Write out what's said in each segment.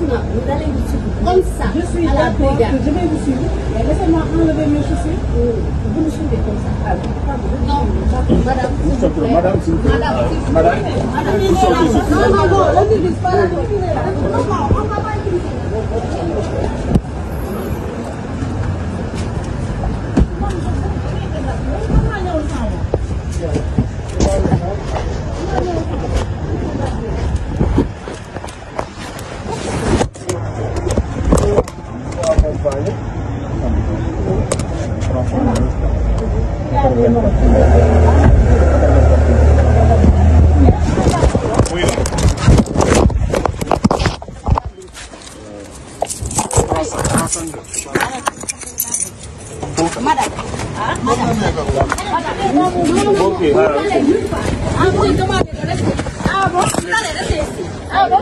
maintenant, vous allez vous suivre comme ça à la brigade. Je vais vous suivre. Laissez-moi enlever mes chaussures. Vous me suivez comme ça. Non, madame. Madame, s'il vous plaît. Madame. Non, on n'utilise pas la voiture. Non, on ne va pas utiliser.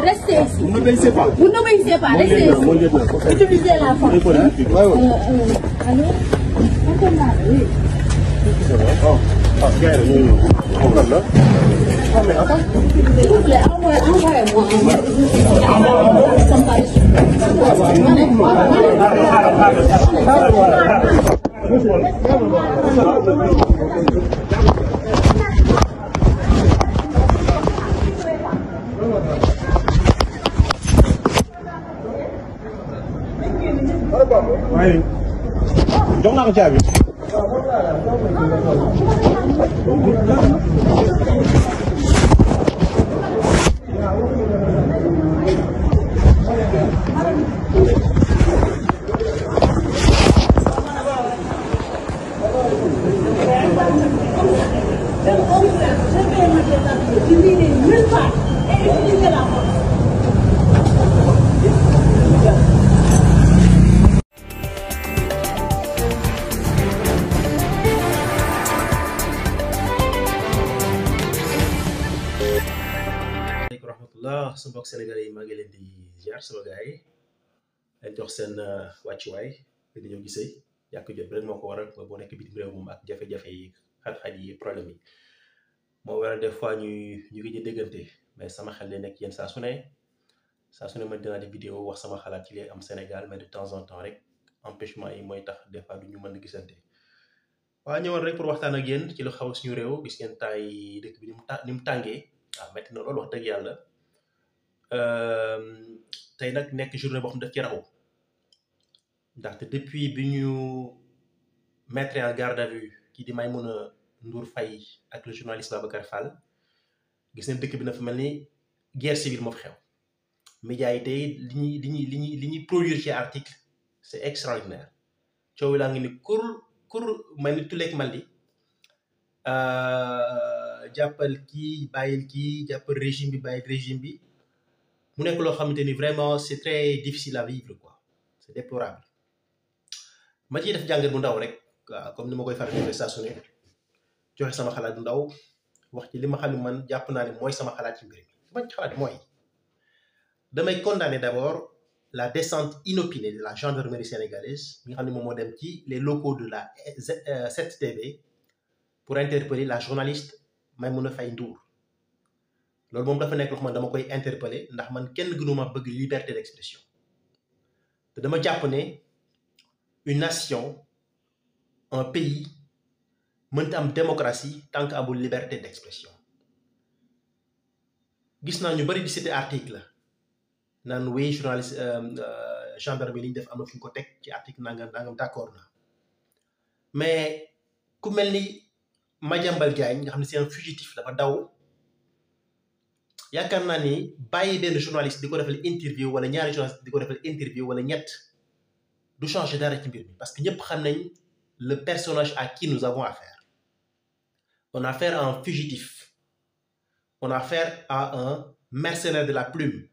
Restez ici. Vous n'obéissez pas. Vous n'obéissez pas, restez ici. Utilisez la force. Allô? Oui. S'il vous plaît, envoyez-moi. Oui. Jox naa ko caabi. Sama mbokk sénégalais yi maa ngi leen di ziar sama gars yi leen jox seen wàccuwaay di ñëw gisee yàq jot rek moo ko waral mooy boo nekk bitim réew moom ak jafe-jafe yi xat-xat yi problème yi moo waral des fois ñu ngi di déggante mais sama xel lay nekk yéen saa su ne ma dinaa def vidéo wax sama xalaat ci lay am Sénégal mais de temps en temps rek empêchement yi mooy tax des fois du ñu mën a gisante waaw ñëwoon rek pour waxtaan ak yéen ci lu xaw suñu réew gis ngeen temps yi dëkk bi ni mu tàngee waaw métti na loolu wax dëgg yàlla. tey nag nekk journée boo xam daf ci raw ndaxte depuis bi ñu mettre en garde à vue kii di Maïmouna Ndour Faye ak le journaliste Babacar Fall gis nañ dëkk bi na fa mel ni guerre civile moo fi xew médias yi tey li ñuy produire ci article c'est extraordinaire coow laa ngi ni kur mel ni tuleeg mal di jàppal kii bàyyil kii jàppal régime bi bàyyil régime bi mu nekk loo xamante ni vraiment c'est très difficile à vivre quoi c'est déplorable ma ciy def jàngat bu ndaw rek waaw comme ni ma koy faral di saa su ne joxe sama xalaat bu ndaw wax ci li ma xam ne man jàpp naa ne mooy sama xalaat ci mbir mi li ma ci xalaat mooy damay condamner d'abord la descente inopinée de la gendarmerie sénégalaise mi nga xam ne moom moo dem ci les locaux de la 7TV pour interpeller la journaliste Maïmouna Faye Ndour loolu moom dafa nekk loo xam ne dama koy interpeller ndax man kenn gënuma bëgg liberté d'expression te dama jàpp ne une nation un pays mënta am démocratie tant que amul liberté d'expression gis naa ñu bari di citer article naan wéy journaliste gendarmerie li ñu def am na fu ñu ko teg ci article nangam d'accord na mais ku mel ni Madiambal Diagne nga xam ne c'est un fugitif dafa daw yaakaar naa ni bàyyi benn journaliste di ko defal interview wala ñaari journaliste di ko defal interview wala ñett du changer dara ci mbir mi parce que ñëpp xam nañ le personnage à qui nous avons affaire on a affaire à un fugitif on a affaire à un mercenaire de la plume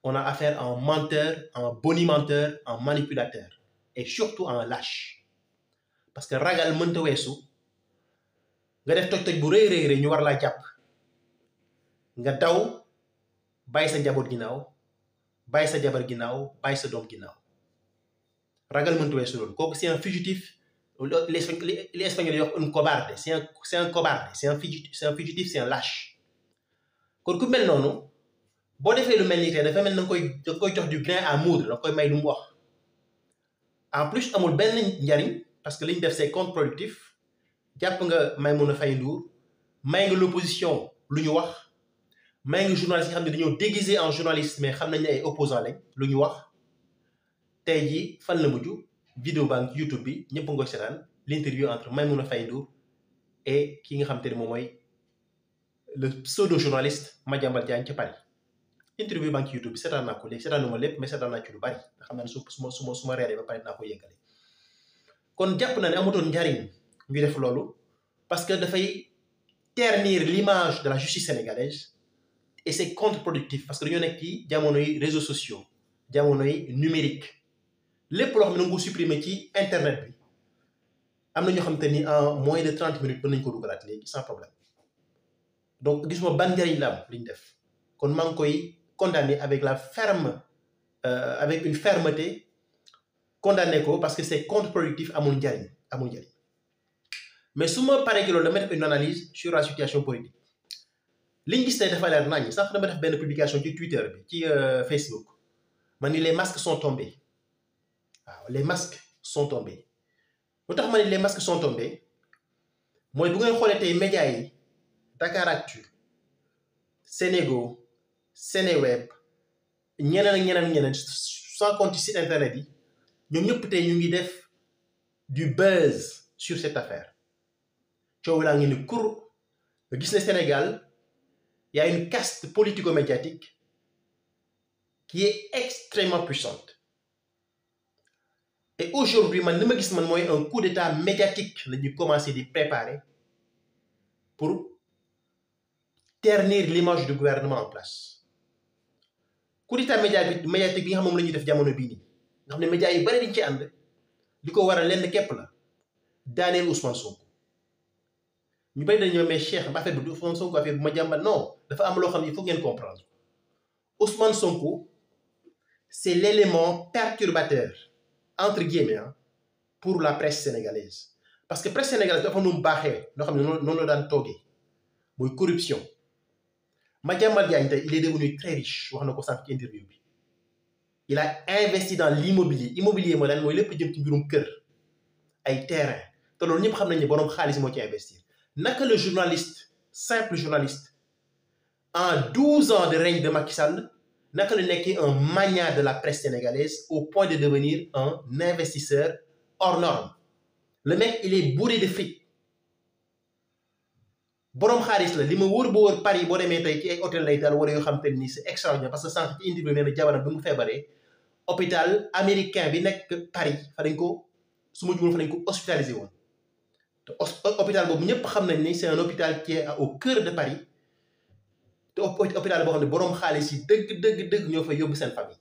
on a affaire à un menteur à un bonimenteur à un manipulateur et surtout à un lâche parce que ragal mënta weesu nga def toj-toj bu rëy ñu war laa jàpp nga daw bàyyi sa njaboot ginnaaw bàyyi sa jabar ginnaaw bàyyi sa doom ginnaaw ragal mënta weesu loolu kooku c'est un fugitif les Espagnols wax un cobarde c'est un cobarde c'est un fugitif c'est un lâche kon ku mel noonu boo defee lu mel nii tey dafa mel na nga koy jox du grain à moudre da nga koy may lu mu wax en plus amul benn njariñ parce que li ñu def c'est contre-productif jàpp nga Maïmouna Faye Ndour may nga l'opposition lu ñu wax may nga journaliste yi xam ne dañoo déguisé en journaliste mais xam nañ ne ay opposants lañ lu ñu wax tey jii fan la mujj vidéo baa ngi ci YouTube bi ñëpp nga seetaan l'interview entre Maïmouna Faye Ndour et ki nga xam te ne moom mooy le pseudo journaliste Madiambal Diagne ca Paris interview baa ngi ci YouTube bi seetaan naa ko léegi seetaanuma lépp mais seetaan naa ci lu bari nga xam naa ne su ma reeree ba pare dinaa ko yëggale kon jàpp na ne amutoon njariñ ñu def loolu parce que dafay ternir l'image de la justice sénégalaise et c'est contre-productif parce que dañoo nekk ci jamonoy réseaux sociaux jamonoy numérique lépp loo xam ne na nga ko supprimer ci internet bi am na ñoo xam te ni en moins de 30 minutes mën nañu ko dugalaat léegi sans problème donc gisuma ban njariñ la am li ñu def kon maa ngi koy condamner avec avec une fermeté condamner ko parce que c'est contre-productif amul njariñ mais su ma paree ci loolu dama def une analyse sur la situation politique li ñu gis tey dafa leer naññ sax dama def benn publication ci Twitter bi ci Facebook ma ni les masques sont tombés waaw les masques sont tombés lu tax ma ni les masques sont tombés mooy bu ngeen xoolee tey médias yi Dakaractu Sénégo Sénéweb ñeneen ak ñeneen sans compter site internet yi ñoom ñëpp tey ñu ngi def du buzz sur cette affaire coow laa ngi ni kur nga gis ne Sénégal y a une caste politico-médiatique qui est extrêmement puissante et aujourd'hui man li ma gis man mooy un coup d'état médiatique la ñuy commencer di préparer pour ternir l'image du gouvernement en place coup d'état médiatique bi nga xam moom la ñuy def jamono bii nii nga xam ne médias yi bari dañ ci ànd li ko waral lenn képp la daaneel Ousmane Sonko ñu bari dañu mais Cheikh ba affaire bi du Ousmane Sonko affaire bu ma jàmbat non dafa am loo xam ne il faut ngeen comprendre Ousmane Sonko c'est l'élément perturbateur entre guillemets pour la presse sénégalaise parce que presse sénégalaise dafa nu mu baaxee loo xam ne noonu la daan toogee mooy corruption Madiambal Diagne tey il est devenu très riche wax na ko sànq ci interview bi il a investi dans l'immobilier mooy lan mooy lépp jëm ci mbirum kër ay terrain te loolu ñëpp xam nañ ne boroom xaalis moo ci investir naka le journaliste simple journaliste en 12 ans de règne de Macky Sall naka la nekkee un magnat de la presse sénégalaise au point de devenir un investisseur hors norme le mec il est bourré de fric boroom xaalis la li ma wër ba wër Paris boo demee tey ci ay hôtel lay dal wala yoo xam te ni c'est extraordinaire parce que sànq ci interview nee na jabaram bi mu feebaree hôpital américain bi nekk Paris fa dañ ko su ma jumul fa dañ ko hospitalisé woon te hôpital boobu ñëpp xam nañ ni c'est un hôpital qui est au cœur de Paris te hôpital boo xam ne boroom xaalis yi dëgg ñoo fa yóbbu seen famille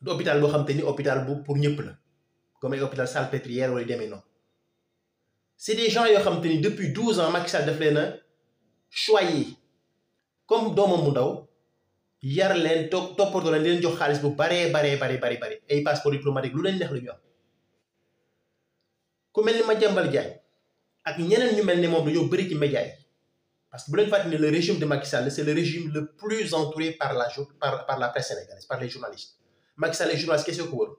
du hôpital boo xam te ni hôpital bu pour ñëpp la comme ay hôpital Salpêtrière wala demee noonu c'est des gens yoo xam te ni depuis 12 ans Macky Sall daf leen a choyé comme doomam mu ndaw yar leen toppatoo leen di leen jox xaalis bu baree ay passeport diplomatique lu leen neex lu ñu am ku mel ni Madiambal Diagne ak ñeneen ñu mel ni moom dañoo bëri ci médias yi parce que bu leen fàttali ne le régime de Macky Sall c'est le régime le plus entouré par la presse sénégalaise par les journalistes Macky Sall les journalistes kese ko wër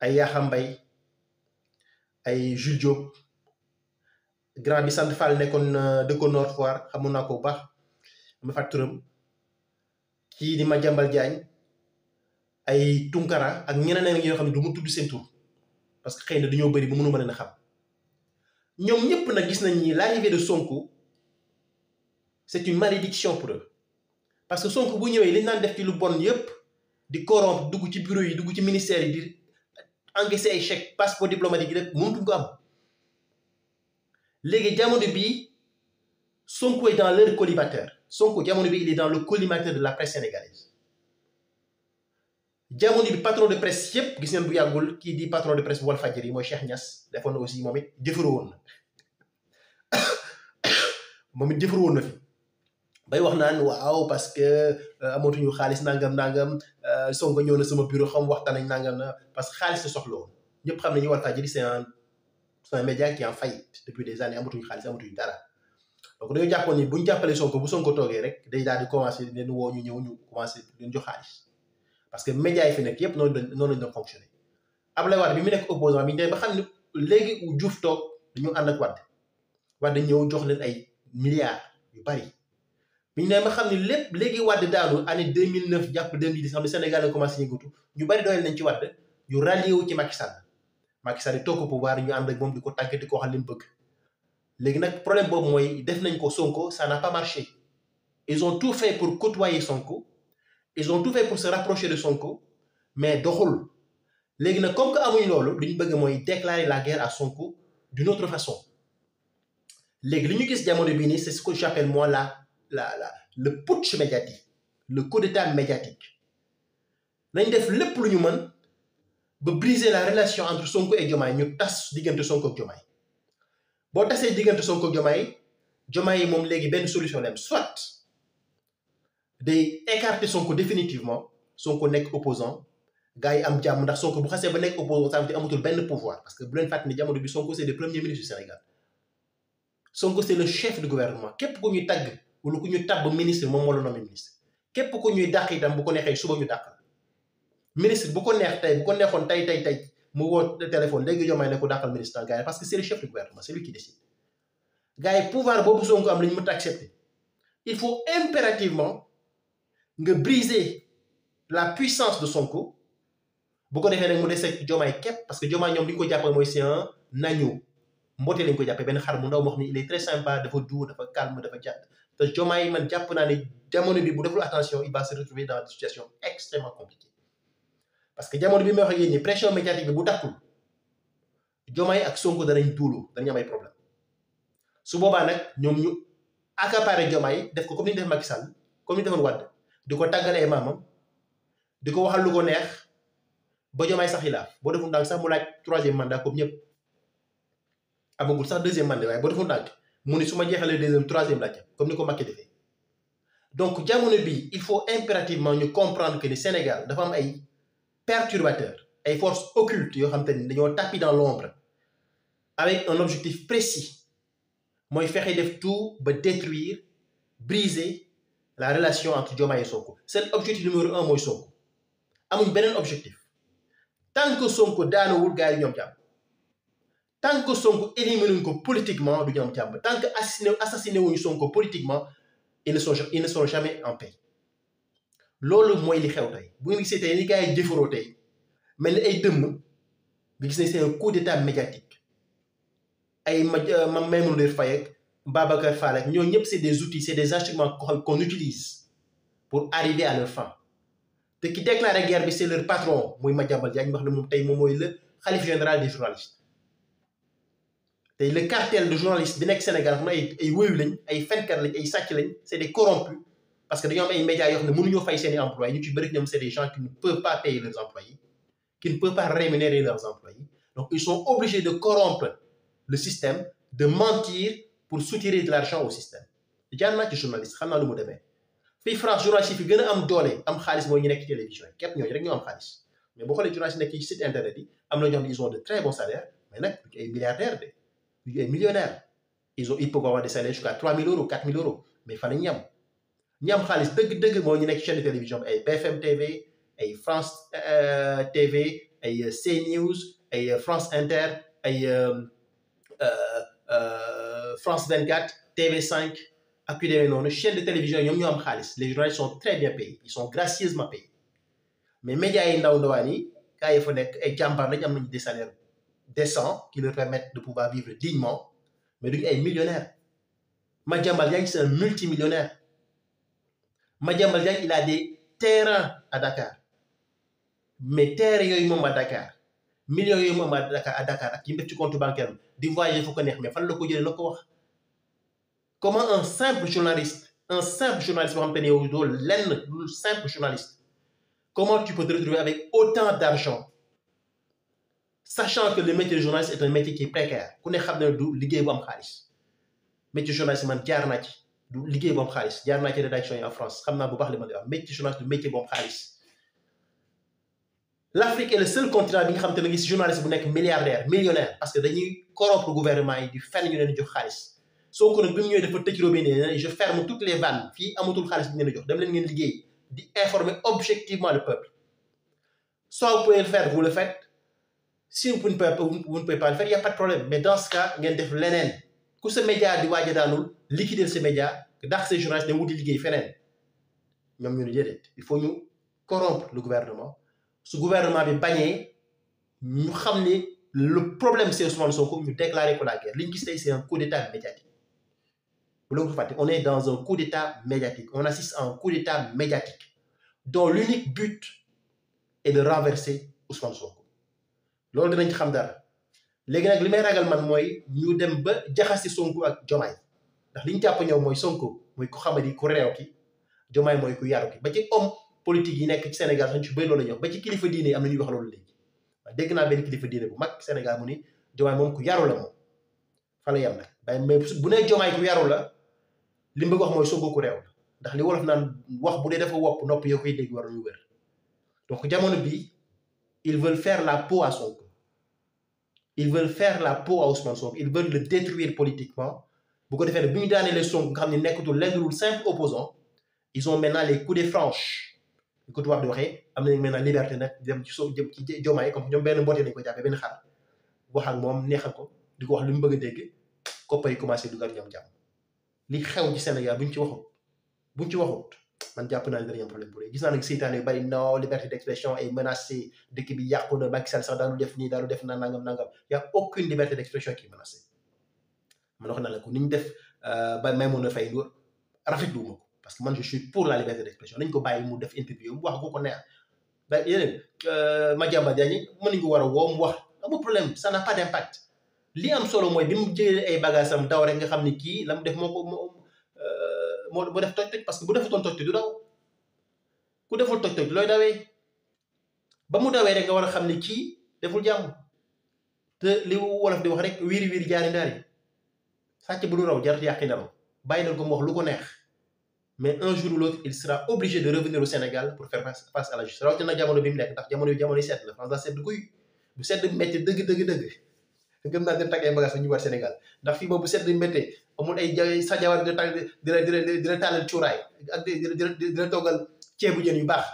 ay Yakham Mbaye ay Jules Diop grand bi sant Fall nekkoon dëkkoon Nord Foire xamoon naa ko bu baax ma fàtt turam kii di Madiambal Diagne ay Tunkara ak ñeneen ñoo xam ne du mu tudd seen tur parce que xëy na dañoo bëri ba mënuma leen a xam ñoom ñëpp nag gis nañ ni l'arrivée de Sonko c'est une malédiction pour eux parce que Sonko bu ñëwee li ñu naan def ci lu bon yëpp di corrompre dugg ci bureau yi dugg ci ministère yi di encaisser ay chèques passeport diplomatique yi rek mënatuñ ko am léegi jamono bii Sonko est dans leur collimateur Sonko jamono bi il est dans le collimateur de la presse sénégalaise jamono bi patron de presse yëpp gis ngeen bu yàggul kii di patron de presse bu Walfadjri mooy Cheikh Niass defoon na aussi moom it jëfëroo woon na fi bay wax naan waaw parce que amatuñu xaalis nangam Sonko ñëw na sama bureau xam waxtaan ak nangam na parce que xaalis la soxla woon ñëpp xam nañu Walfadjri c'est un média qui est en faillite depuis des années amatuñu xaalis amatuñu dara donc dañoo jàppoon ni bu ñu jàppalee Sonko bu Sonko toogee rek day daal di commencé leen woo ñu ñëw ñu commencé leen jox xaalis parce que médias yi fi nekk yépp noonu lañ doon fonctionner Abdoulaye Wade bi mu nekk opposant bi ñu demee ba xam ne léegi Diouf toog dañu ànd ak Wade ñëw jox leen ay milliards yu bari bi ñu demee ba xam ne lépp léegi Wade daanu année 2009 jàpp 2010 xam ne Sénégal la commencé yëngatu ñu bari dooleel nañ ci Wade ñu rallié wu ci Macky Sall toog ko pouvoir ñu ànd ak moom di ko tàggat di ko waxal li mu bëgg léegi nag problème boobu mooy def nañ ko Sonko ça n'a pas marché ils ont tout fait pour côtoyer Sonko ils ont tout fait pour se rapprocher de Sonko mais doxul léegi nag comme que amuñ loolu li ñu bëgg mooy déclarer la guerre à Sonko d'une autre façon léegi li ñu gis jamono bii nii c'est ce que j'appelle moi le putsch médiatique le coup d'état médiatique nañ def lépp lu ñu mën ba briser la relation entre Sonko et Diomaye ñu tas diggante Sonko ak Diomaye boo tasee diggante Sonko ak Diomaye moom léegi benn solution la am soit day écarter Sonko définitivement Sonko nekk opposant gars yi am jàmm ndax Sonko bu xasee ba nekk opposant te amatul benn pouvoir parce que bu leen fàttali ni jamono bi Sonko c'est le premier ministre du Sénégal Sonko c'est le chef du gouvernement képp ku ñuy tagg wala ku ñu tabb ministre moom moo la nommé ministre képp ku ñuy dàq itam bu ko neexee suba ñu dàq ministre bu ko neex tey bu ko neexoon tey mu woo téléphone léegi Diomaye ne ko dàqal ministre gars yi parce que c'est le chef du gouvernement c'est lui qui décide gars yi pouvoir boobu Sonko am la ñu mën a accepter il faut impérativement nga briser la puissance de Sonko bu ko defee nag mu dese Diomaye képp parce que Diomaye ñoom li ñu ko jàppee mooy c'est un agneau mboote lañu ko jàppee benn xar mu ndaw moo xam ne il est très sympa dafa doux dafa calme dafa jàpp te Diomaye man jàpp naa ne jamono bi bu deful attention il va se retrouver dans une situation extrêmement compliquée parce que jamono bi may wax ak yéen ni pression médiatique bi bu dakkul Diomaye ak Sonko danañ tuulu danañ am ay problème su boobaa nag ñoom ñu accaparer Diomaye def ko comme ni ñu def Macky Sall comme ni ñu defoon Wade di ko tàggal ay maamam di ko waxal lu ko neex ba Diomaye sax xilaaf boo defoon ndànk sax mu laaj 3e mandat comme ñëpp amagul sax 2e mandat waaye boo defoon ndànk mu ni su ma jeexalee 2e 3e laaj comme ni ko Macky defee donc jamono bi il faut impérativement ñu comprendre que ni Sénégal dafa am ay perturbateurs ay forces occultes yoo xam te ni dañoo tapis dans l'ombre avec un objectif précis mooy fexe def tout ba détruire briser la relation entre Diomaye et Sonko c'est l'objectif numéro 1 mooy Sonko amuñ beneen objectif tant que Sonko daanawul gars yi ñoom jàmm tant que Sonko éliminé wuñ ko politiquement du ñu am jàmm tant que assassiné wuñu Sonko politiquement ils ne seront jamais en paix loolu mooy li xew tey bu ngeen gisee tey ni gars yi jëfaroo tey mel ni ay dëmm nga gis ne c'est un coup d'état médiatique ay Maïmouna Ndour Faye ak Babacar Fall ak ñoo ñëpp c'est des outils c'est des instruments qu'on utilise pour arriver à leur fin te ki déclaré guerre bi c'est leur patron muy Madiambal Diagne wax ne moom tey moom mooy le khalife général des journalistes tey le cartel de journalistes bi nekk Sénégal xam ne ay wóyu lañ ay fenkat lañ ay sàcc lañ c'est des corrompus parce que dañoo am ay médias yoo xam ne mënuñoo fay seeni employés ñu ci bëri ñoom c'est des gens qui ne peuvent pas payer leurs employés qui ne peuvent pas rémunérer leurs employés donc ils sont obligés de corrompre le système de mentir pour soutirer de l'argent au système jaar naa ci journaliste xam naa lu mu demee fii France journaliste yi fi gën a am doole am xaalis mooy ñu nekk ci télévision yi képp ñooñu rek ñoo am xaalis mais boo xoolee journaliste nekk ci site internet yi am na ñoo xam ne ils ont de très bons salaires mais nag du ay milliardaires de du ay millionnaires ils peuvent avoir des salaires jusqu'à 3 000 euros 4 000 euros mais fa la ñu am ñi am xaalis dëgg-dëgg mooy ñu nekk ci chaîne de télévision bi ay BFM TV ay France TV ay CNews ay France Inter ay France 24 TV5 ak yu demee noonu chaîne de télévision ñoom ñoo am xaalis les journalistes sont très bien payés ils sont gracieusement payés mais médias yi ndaw ndawaan yi gars yi fa nekk ay jàmbaar lañ am nañu des salaires décents qui leur permettent de pouvoir vivre dignement mais duñu ay millionnaires Madiambal Diagne c'est un multimillionnaire Madiambal Diagne il a des terrains à Dakar mais terres yooyu moom à Dakar millions yooyu moom à Dakar ak yi mu def ci compte bancaire di voyager fu ko neex mais fan la ko jëlee la ko wax comment un simple journaliste boo xam te ne yow doo lenn lu simple journaliste comment tu peux te retrouver avec autant d'argent sachant que le métier de journaliste est un métier qui est précaire ku ne xam ne du liggéey bu am xaalis métier journaliste man jaar naa ci du liggéey bu am xaalis jaar naa ci rédaction yi en France xam naa bu baax li ma di wax métier journaliste du métier bu am xaalis l'Afrique est le seul continent bi nga xam te ne gis journaliste bu nekk milliardaire millionnaire parce que dañuy corrompre gouvernement yi di fenn ñu leen di jox xaalis Sonko nag bi mu ñëwee dafa tëj robinet je ferme toutes les vannes fii amatul xaalis bi ngeen di jox dem leen ngeen liggéey di informer objectivement le peuple soit vous pouvez le faire vous le faites si vous ne pouvez pas le faire il y a pas de problème mais dans ce cas ngeen def leneen ku sa média di waaj a daanul liquider sa média ndax ces journalistes dem wuti liggéey feneen ñoom ñu ne déedéet il faut ñu corrompre le gouvernement su gouvernement bi bañee ñu xam ne le problème c'est Ousmane Sonko ñu déclarer ko la guerre li ñu gis tey c'est un coup d'état médiatique bu la ko fàtte on est dans un coup d'état médiatique on assiste à un coup d'état médiatique dont l'unique but est de renverser Ousmane Sonko loolu dinañ ci xam dara léegi nag li may ragal man mooy ñu dem ba jaxase Sonko ak Diomaye ndax li ñu jàpp ñëw mooy Sonko mooy ku xamadi ku réew ki Diomaye mooy ku yaru ki ba ci homme politique yi nekk ci Sénégal sax ñu ci bëri loolu la ñuy wax ba ci kilifa diine yi am na ñuy wax loolu léegi waaye dégg naa benn kilifa diine bu mag Sénégal mu ni Diomaye moom ku yaru la moom fa la yem nag waaye mais bu nee Diomaye ku yaru la li mu bëgg wax mooy Sonko ku réew la ndax li wolof naan wax bu dee dafa wopp nopp yoo koy dégg war ñu wér donc jamono bii ils veulent faire la peau à Sonko ils veulent faire la peau à Ousmane Sonko ils veulent le détruire politiquement bu ko defee ne bu ñu daanelee Sonko nga xam ne nekkatul lenn lu simple opposant ils ont maintenant les coups de franche li ko tubaab di waxee am nañ maintenant liberté nag dem ci Diomaye comme ñoom benn mboote lañ ko jàppee benn xar wax ak moom neexal ko di ko wax li mu bëgg a dégg koppa yi commencé dugal ñoom jàmm li xew ci Sénégal buñ ci waxut man jàpp naa ne danañ am problème bu rëy gis naa nag seytaane yu bari non liberté d'expression est menacée dëkk bi yàqu na Macky Sall sax daanu def nii daanu def na nangam y a aucune liberté d'expression qui est menacée man wax naa la ko ni ñu def ba Maïmouna Faye Ndour rafetlu ma ko parce que man je suis pour la liberté d'expression nañ ko bàyyi mu def interview mu wax ko neex ba yeneen Madiambal Diagne mën nañu ko war a woo mu wax amul problème ça n'a pas d'impact li am solo mooy bi mu jëlee ay bagages am daw rek nga xam ni kii la mu def moo def toj-toj parce que bu defutoon toj-toj du daw ku deful toj-toj looy dawee ba mu dawee rek nga war a xam ni kii deful jàmm te li wolof di wax rek wiiri wiiri jaari ndaari sàcc bu du raw jarut yàqi ndaraw bàyyi leen ko mu wax lu ko neex mais un jour ou l'autre il sera obligé de revenir au Sénégal pour faire face à la justice rawatina jamono bi mu nekk ndax jamono yi sedd la France daa sedd guy bu sedd métti dëgg gëm naa dina tàgg ay bagages ñu war Sénégal ndax fii moom bu sedd méttee amul ay sa jawar dina tàllal cuuraay ak dina toggal ceebu jën yu baax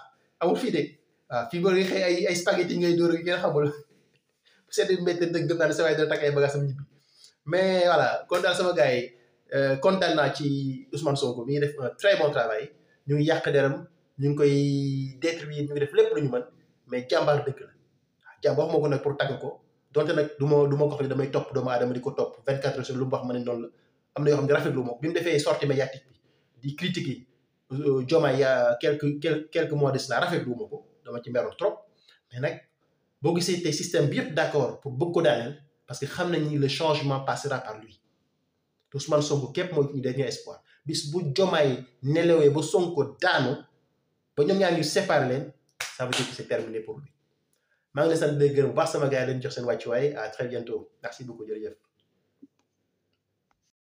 amul fii de waaw fii boo xëy ay spaghetti ngay dóor gi ngeen xamul bu sedd méttee dëgg gëm naa ne sa waay dina tàgg ay bagages am ñibbi mais voilà kon daal sama gars yi kontaan naa ci Ousmane Sonko mi ngi def un très bon travail ñu ngi yàq deram ñu ngi koy détruire ñu ngi def lépp lu ñu mën mais jàmbaar dëgg la jàmbaar wax moo ko nag pour tàgg ko donte nag du ma ko xam ne damay topp doomu aadama di ko topp 24 heures lu mu wax ma ne noonu la am na yoo xam ne rafetlu moom bi mu defee sortie médiatique bi di critiquer Diomaye il y a quelques mois de cela rafetlu ma ko dama ci meroon trop mais nag boo gisee tey système bi yëpp d'accord pour bëgg ko daaneel parce que xam nañ ni le changement passera par lui Ousmane Sonko képp mooy ñu dernier espoir bis bu Diomaye nelawee ba Sonko daanu ba ñoom ñaar ñu séparé leen ça veut dire que c'est terminé pour lui maa ngi leen sant di leen gërëm bu baax sama gars yi leen jox seen wàccuwaay à très bientôt merci beaucoup jërëjëf